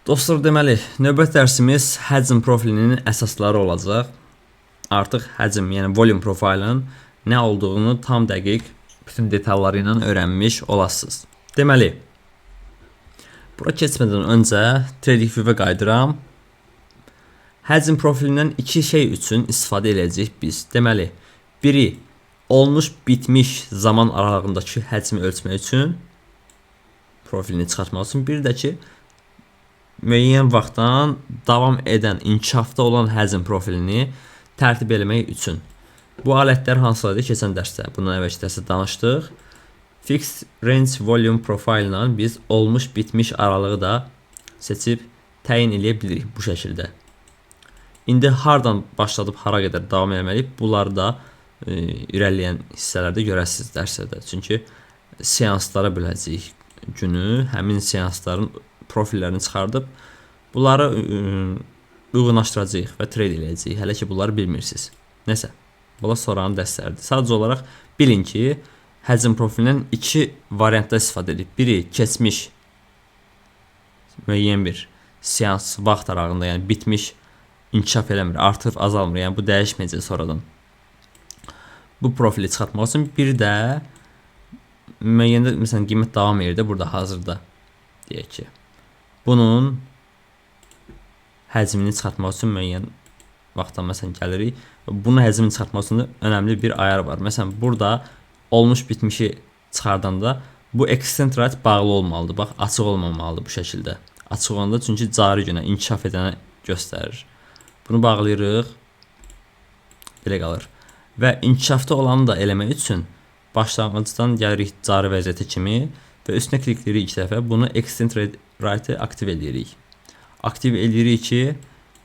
Dostlar, deməli, növbət dərsimiz həcm profilinin əsasları olacaq. Artıq həcm, yəni volume profilinin nə olduğunu tam dəqiq bütün detalları ilə öyrənmiş olasınız. Deməli, bura keçmədən öncə TradingView-ə qayıdıram. Həcm profilindən iki şey üçün istifadə edəcəyik biz. Deməli, biri olmuş bitmiş zaman aralığındakı həcmi ölçmək üçün, profilini çıxartmaq üçün, bir də ki, müəyyən vaxtdan davam edən, inkişafda olan həcm profilini tərtib eləmək üçün. Bu alətlər hansılardır? Keçən dərsdə, bundan əvvəlki dərsdə danışdıq. Fixed Range Volume Profile ilə biz olmuş bitmiş aralığı da seçib təyin edə bilirik bu şəkildə. İndi hardan başladıb hara qədər davam etməliyik? Bunları da irəliləyən hissələrdə görəsiniz dərsdə. Çünki seanslara böləcəyik günü, həmin seansların profillərini çıxardıb bunları uyğunlaşdıracağıq və trade edəcəyik. Hələ ki bunları bilmirsiniz. Nəsə, bunlar sonranın dərsləridir. Sadəcə olaraq bilin ki, həcm profilindən iki variantda istifadə edib. Biri keçmiş müəyyən bir seans vaxt aralığında, yəni bitmiş, inkişaf eləmir, artır, azalmır. Yəni bu dəyişməyəcək sonradan. Bu profili çıxartmaq üçün bir də müəyyəndə məsələn qiymət davam edir də burada hazırda deyək ki. Bunun həcmini çıxartmaq üçün müəyyən vaxtdan məsələn gəlirik. Bunun həcmini çıxartmaq üçün önəmli bir ayar var. Məsələn burada olmuş bitmişi çıxardanda bu extend rate bağlı olmalıdır. Bax, açıq olmamalıdır bu şəkildə. Açıq olanda çünki cari günə, inkişaf edənə göstərir. Bunu bağlayırıq. Belə qalır. Və inkişafda olanı da eləmək üçün başlanğıcdan gəlirik cari vəziyyəti kimi və üstünə klikləyirik iki dəfə. Bunu extend rate aktiv edirik. Aktiv edirik ki,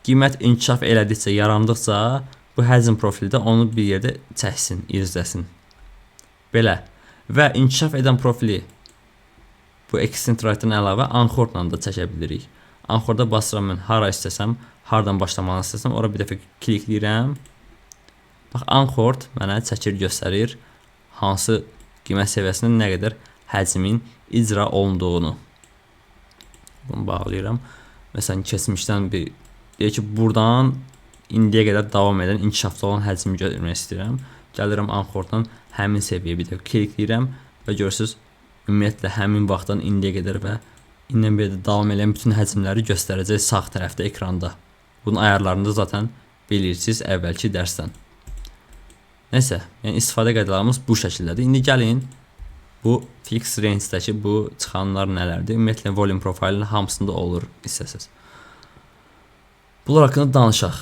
qiymət inkişaf elədikcə, yarandıqca bu həcm profili də onu bir yerdə çəksin, izləsin. Belə. Və inkişaf edən profili bu extend rate'dan əlavə anchorla da çəkə bilirik. Anchorda basıram mən hara istəsəm, hardan başlamanı istəsəm, ora bir dəfə klikləyirəm. Bax, anchor mənə çəkir, göstərir hansı qiymət səviyyəsində nə qədər həcmin icra olunduğunu. Bunu bağlayıram. Məsələn, keçmişdən bir deyək ki, buradan indiyə qədər davam edən, inkişafda olan həcmi görmək istəyirəm. Gəlirəm anchordan həmin səviyyə bir dəfə klikləyirəm və görürsünüz, ümumiyyətlə həmin vaxtdan indiyə qədər və indən belə davam edən bütün həcmləri göstərəcək sağ tərəfdə ekranda. Bunun ayarlarını da zaten bilirsiniz əvvəlki dərsdən. Nəsə, yəni istifadə qaydalarımız bu şəkildədir. İndi gəlin bu fixed range-dəki bu çıxanlar nələrdir? Ümumiyyətlə volume profilinin hamısında olur istəsəz. Bunlar haqqında danışaq.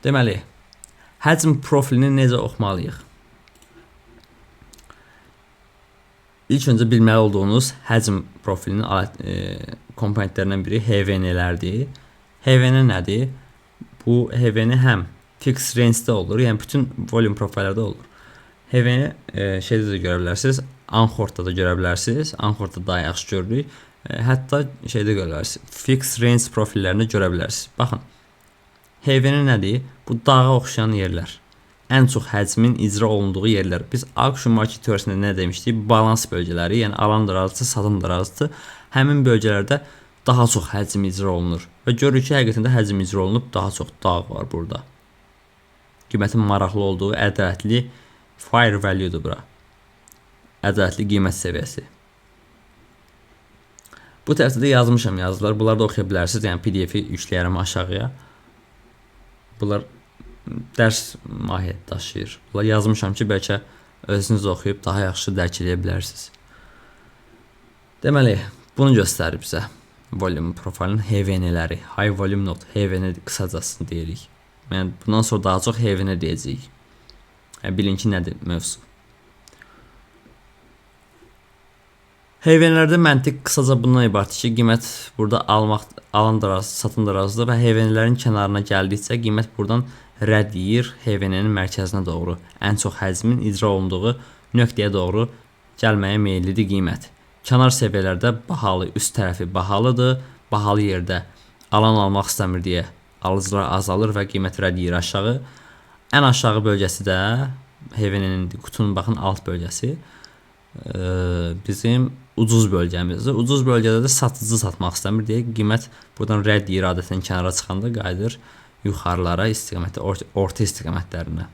Deməli, həcm profilini necə oxumalıyıq? İlk öncə bilməli olduğunuz həcm profilinin komponentlərindən biri HVN-lərdir. HVN nədir? Bu HVN həm fixed range-də olur, yəni bütün volume profillərdə olur. HVN şeydə də görə bilərsiniz, anchorda da görə bilərsiniz. Anchorda daha yaxşı görürük. Hətta şeydə görə bilərsiniz, fixed range profillərini görə bilərsiniz. Baxın, HVN nədir? Bu dağa oxşayan yerlər. Ən çox həcmin icra olunduğu yerlər. Biz auction market teorisində nə demişdik? Balans bölgələri, yəni alan arazisi, satın arazisi. Həmin bölgələrdə daha çox həcm icra olunur. Və görürük ki, həqiqətən də həcm icra olunub, daha çox dağ var burada. Qiymətin maraqlı olduğu ədalətli fair value-dur bura. Ədalətli qiymət səviyyəsi. Bu tərəfdə də yazmışam yazılar. Bunları da oxuya bilərsiniz. Yəni PDF-i yükləyərəm aşağıya. Bunlar dərs mahiyyəti daşıyır. Bunlar yazmışam ki, bəlkə özünüz oxuyub daha yaxşı dərk edə bilərsiniz. Deməli, bunu göstərir bizə. Volume profilinin HVN-ləri. High volume node. HVN qısacasını deyirik. Yəni, bundan sonra daha çox HVN deyəcəyik. Bilin ki, nədir mövzu. HVN-lərdə məntiq qısaca bundan ibarət ki, qiymət burada alan darazı, satın darazıdır və HVN-lərin kənarına gəldikcə qiymət buradan rədd yiyir HVN-nin mərkəzinə doğru. Ən çox həcmin icra olunduğu nöqtəyə doğru gəlməyə meyillidir qiymət. Kənar səviyyələrdə bahalı, üst tərəfi bahalıdır. Bahalı yerdə alan almaq istəmir deyə alıcılar azalır və qiymət rədd yiyir aşağı. Ən aşağı bölgəsi də HVN-nin qutunun baxın alt bölgəsi bizim ucuz bölgəmizdir. Ucuz bölgədə də satıcı satmaq istəmir deyə qiymət buradan rədd deyir, adətən kənara çıxanda qayıdır yuxarılara, istiqamətə, orta istiqamətlərinə.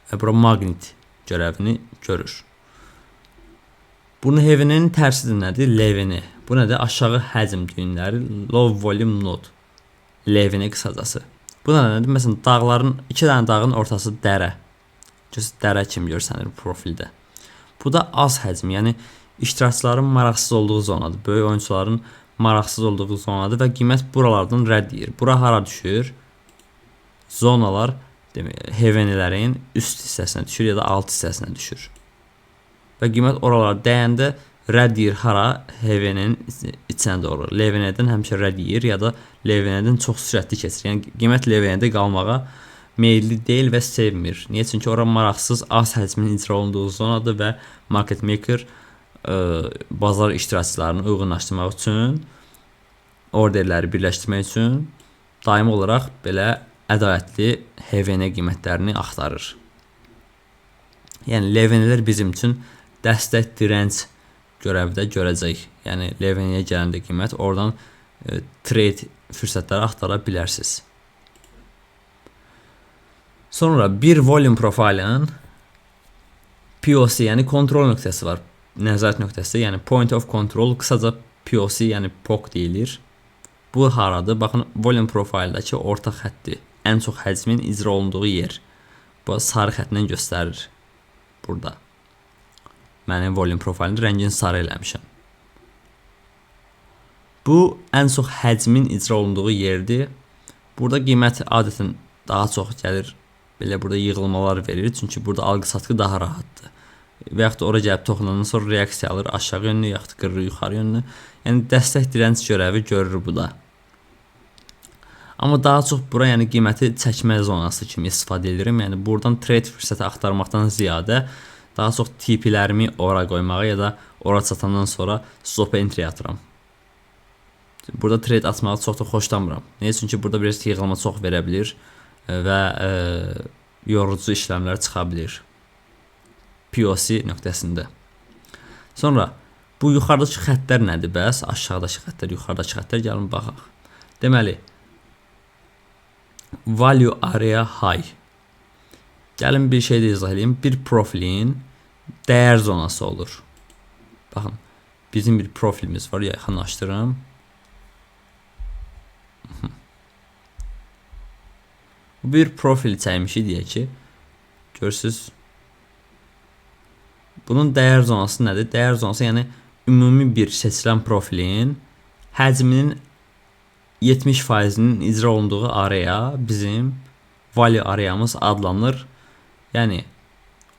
Və bura maqnit görəvini görür. Bunun hevinin tərsidir nədir? Levini. Bu nədir? Aşağı həcm düyünləri, low volume node. Levini qısacası. Bu nədir? Məsələn, dağların, 2 dənə dağın ortası dərə. Dərə kimi görsənir profildə. Bu da az həcm, yəni iştirakçıların maraqsız olduğu zonadır. Böyük oyuncuların maraqsız olduğu zonadır və qiymət buralardan rədd edir. Bura hara düşür? Zonalar hevenilərin üst hissəsinə düşür ya da alt hissəsinə düşür. Və qiymət oralara dəyəndə rədd edir hara? Hevenin içinə doğru. Levenədən həmişə rədd edir ya da levenədən çox sürətli keçir. Yəni qiymət levenədə qalmağa meyilli deyil və sevmir. Niyə? Çünki ora maraqsız, az həcmin icra olunduğu zonadır və market maker bazar iştirakçılarını uyğunlaşdırmaq üçün, orderləri birləşdirmək üçün daimi olaraq belə ədalətli HVN qiymətlərini axtarır. Yəni LVN-lər bizim üçün dəstək direnç görəvdə görəcək. Yəni LVN-yə gələndə qiymət oradan trade fürsətləri axtara bilərsiniz. Sonra bir volume profilin POC, yəni kontrol nöqtəsi var. Nəzarət nöqtəsi, yəni point of control, qısaca POC, yəni POC deyilir. Bu haradır? Baxın, volume profildəki orta xətti, ən çox həcmin icra olunduğu yer. Bu sarı xətlə göstərir burada. Mənim volume profilini rəngini sarı eləmişəm. Bu ən çox həcmin icra olunduğu yerdir. Burada qiymət adətən daha çox gəlir. Belə burada yığılmalar verir. Çünki burada alqı-satqı daha rahatdır. Və yaxud da ora gəlib toxunandan sonra reaksiya alır aşağı yönlü, yaxud qırır yuxarı yönlü. Yəni dəstək direnç görəvi görür bu da. Amma daha çox bura yəni qiyməti çəkmə zonası kimi istifadə edirəm. Yəni buradan trade fürsəti axtarmaqdan ziyadə daha çox TP-lərimi ora qoymağa ya da ora çatandan sonra stop entry atıram. Burada trade atmağı çox da xoşlamıram. Niyə? Çünki burada biraz yığılma çox verə bilir və yorucu işləmlər çıxa bilir POC nöqtəsində. Sonra bu yuxarıdakı xəttlər nədir bəs? Aşağıdakı xəttlər, yuxarıdakı xəttlər gəlin baxaq. Deməli value area high. Gəlin bir şey də izah edeyim. Bir profilin dəyər zonası olur. Baxın, bizim bir profilimiz var. Yaxınlaşdırım. Bir profil çəkmişik deyək ki, görürsüz. Bunun dəyər zonası nədir? Dəyər zonası yəni ümumi bir seçilən profilin həcminin 70%-nin icra olunduğu area bizim value areamız adlanır. Yəni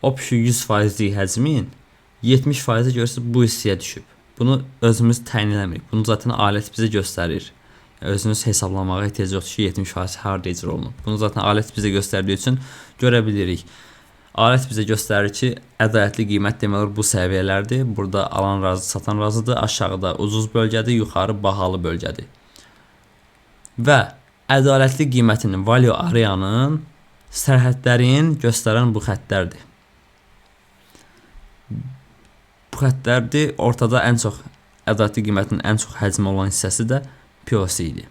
opşu 100%-lik həcmin 70%-i görürsüz bu hissəyə düşüb. Bunu özümüz təyin eləmirik. Bunu zaten alət bizə göstərir. Özünüz hesablamağa ehtiyac yoxdur ki 70% harda icra olunub. Bunu zaten alət bizə göstərdiyi üçün görə bilirik. Alət bizə göstərir ki, ədalətli qiymət demək olar bu səviyyələrdir. Burada alan razı, satan razıdır. Aşağıda ucuz bölgədir, yuxarı bahalı bölgədir. Və ədalətli qiymətinin value areanın sərhədlərin göstərən bu xəttlərdir. Bu xəttlərdir. Ortada ən çox ədalətli qiymətin ən çox həcmi olan hissəsi də POC idi.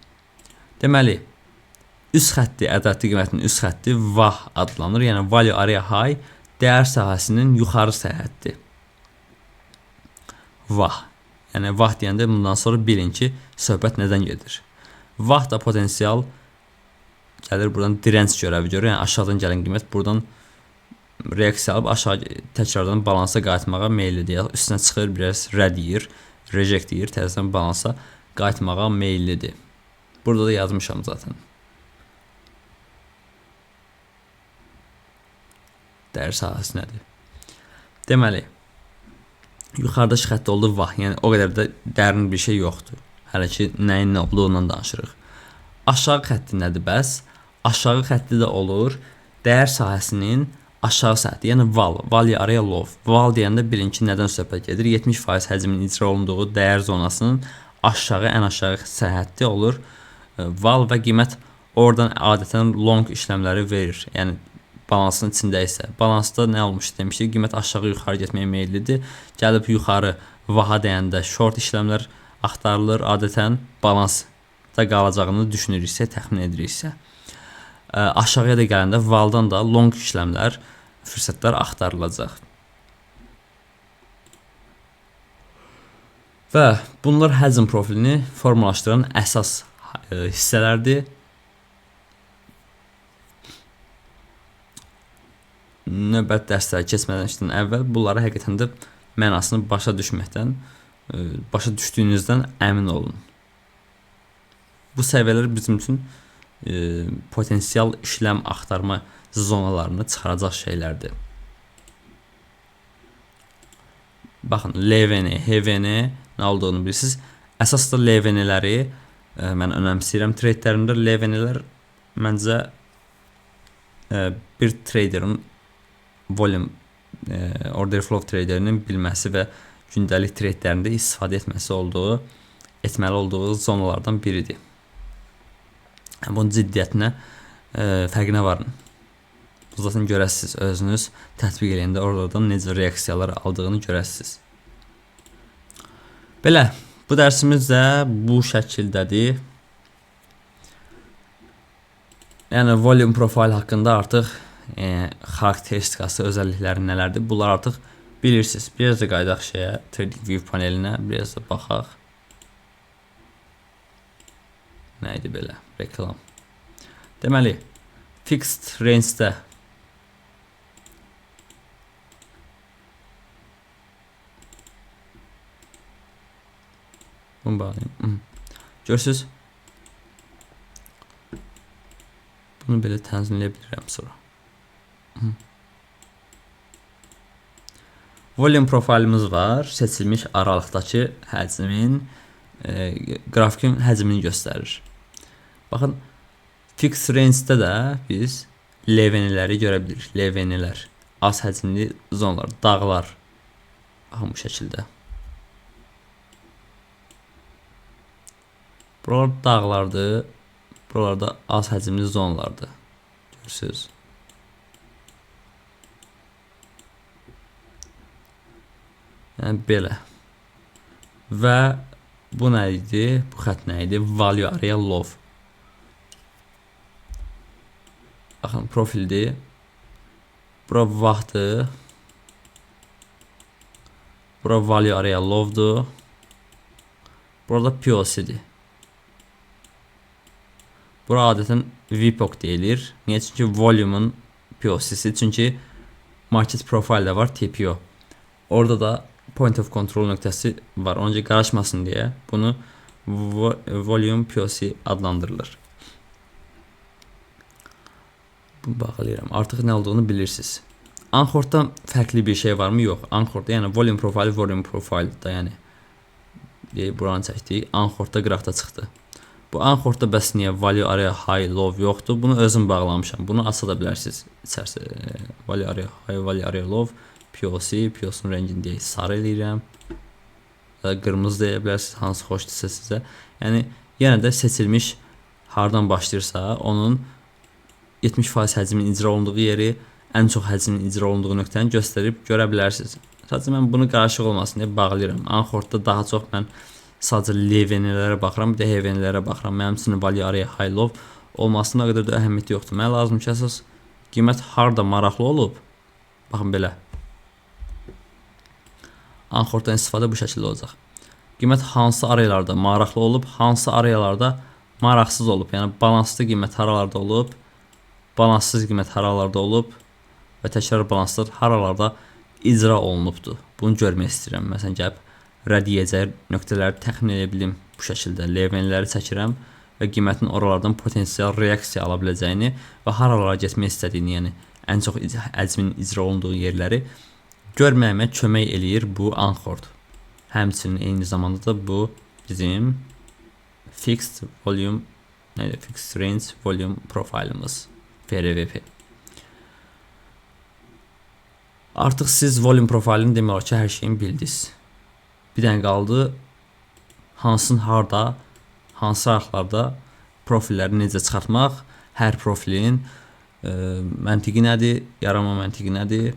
Deməli, üst xətti, ədalətli qiymətin üst xətti VAH adlanır. Yəni value area high dəyər sahəsinin yuxarı sərhəddir. VAH. Yəni VAH deyəndə bundan sonra bilin ki, söhbət nədən gedir. VAH da potensial gəlir buradan direnç görəvi görür. Yəni aşağıdan gələn qiymət buradan reaksiya alıb aşağı təkrardan balansa qayıtmağa meyillidir. Üstünə çıxır, biraz rədd edir, reject edir, təzədən balansa qayıtmağa meyillidir. Burada da yazmışam zaten. Dəyər sahəsi nədir? Deməli, yuxarıdakı xətt oldu VAH. Yəni o qədər də dərin bir şey yoxdur. Hələ ki nəyin nə olduğundan danışırıq. Aşağı xətti nədir bəs? Aşağı xətti də olur dəyər sahəsinin aşağı səhəti, yəni value area low. Val deyəndə bilin ki, nədən söhbət gedir? 70% həcmin icra olunduğu dəyər zonasının aşağı, ən aşağı səhhəti olur. Val və qiymət oradan adətən long işləmləri verir. Yəni balansın içində isə. Balansda nə olmuş demişdik? Qiymət aşağı yuxarı getməyə meyllidir. Gəlib yuxarı vaha dəyəndə short işləmlər axtarılır. Adətən balansda qalacağını düşünürüksə, təxmin ediriksə. Aşağıya da gələndə valdan da long işləmlər, fürsətlər axtarılacaq. Və bunlar həcm profilini formalaşdıran əsas hissələrdir. Növbəti dərslərə keçmədən əvvəl bunları həqiqətən də mənasını başa düşdüyünüzdən əmin olun. Bu səviyyələr bizim üçün potensial işləm axtarma zonalarını çıxaracaq şeylərdir. Baxın, LVN, HVN nə olduğunu bilirsiniz. Əsas da LVN-ləri mən önəmsəyirəm tradelərimdə. LVN-lər məncə bir traderin volume order flow traderinin bilməsi və gündəlik tradelərində istifadə etməli olduğu zonalardan biridir. Bunun ciddiyyətinə fərqinə varın. Zaten görəsiniz, özünüz tətbiq edəndə oradan necə reaksiyalar aldığını görəsiniz. Belə, bu dərsimiz də bu şəkildədir. Yəni volume profile haqqında artıq xarakteristikası, özəllikləri nələrdir? Bunlar artıq bilirsiniz. Biraz da qaydaq şeyə, Trading View panelinə, biraz da baxaq. Nə idi belə? Reklam. Deməli, fixed range-də bunu bağlayayım. Görürsünüz? Bunu belə tənzimləyə bilirəm sonra. Volume profilimiz var. Seçilmiş aralıqdakı həcmin, qrafikin həcmini göstərir. Baxın, fixed range-də də biz LVN-ləri görə bilirik. LVN-lər, az həcmli zonalar, dağlar. Baxın bu şəkildə. Buralar dağlardır. Buralarda az həcmli zonalardır. Görürsünüz. Yəni belə. Və bu nə idi? Bu xətt nə idi? Value area low. Baxın, profildir. Bura vaxtdır. Bura value area low'dur. Burada POC-dir. Bura adətən VPOC deyilir. Niyə? Çünki volume'un POC-si. Çünki market profile də var, TPO. Orada da point of control nöqtəsi var. Onca qarışmasın deyə bunu volume POC adlandırılır. Bunu bağlayıram. Artıq nə olduğunu bilirsiniz. Anchor'da fərqli bir şey varmı? Yox. Anchor'da yəni volume profile da yəni buranı çəkdik. Anchor'da qrafda çıxdı. Bu Anchor'da bəs niyə value area high low yoxdur? Bunu özüm bağlamışam. Bunu aça da bilərsiniz. İçərisə value area high, value area low, POC-nun rəngini deyək, sarı eləyirəm. Qırmızı deyə bilərsiniz, hansı xoşdursa sizə. Yəni yenə də seçilmiş hardan başlayırsa, onun 70% həcmin icra olunduğu yeri, ən çox həcmin icra olunduğu nöqtəni göstərib görə bilərsiniz. Sadəcə mən bunu qarışıq olmasın deyə bağlayıram. Anchor'da daha çox mən sadəcə LVN-lərə baxıram, bir də HVN-lərə baxıram. Mənim üçün value area high low olmasına qədər də əhəmiyyəti yoxdur. Mənə lazım ki, əsas qiymət harda maraqlı olub. Baxın belə. Anchor'dan istifadə bu şəkildə olacaq. Qiymət hansı arayalarda maraqlı olub, hansı arayalarda maraqsız olub. Yəni balanslı qiymət haralarda olub, balanssız qiymət haralarda olub və təkrar balanslar haralarda icra olunubdur. Bunu görmək istəyirəm. Məsələn, gəlib rədiyəcək nöqtələri təxmin edə bilim bu şəkildə. LVN-ləri çəkirəm və qiymətin oralardan potensial reaksiya ala biləcəyini və haralara getmək istədiyini, yəni ən çox həcmin icra olunduğu yerləri görməyimə kömək eləyir bu Anchor. Həmçinin eyni zamanda da bu bizim fixed volume, fixed range volume profilimiz FRVP. Artıq siz volume profilini demək olar ki, hər şeyin bildiniz. Bir dənə qaldı hansın harda, hansı aralıqlarda profilləri necə çıxartmaq, hər profilin məntiqi nədir, yarama məntiqi nədir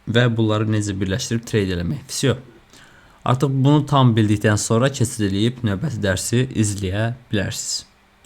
və bunları necə birləşdirib trade eləmək. Vəsiyo. Artıq bunu tam bildikdən sonra keçid edib növbəti dərsi izləyə bilərsiniz.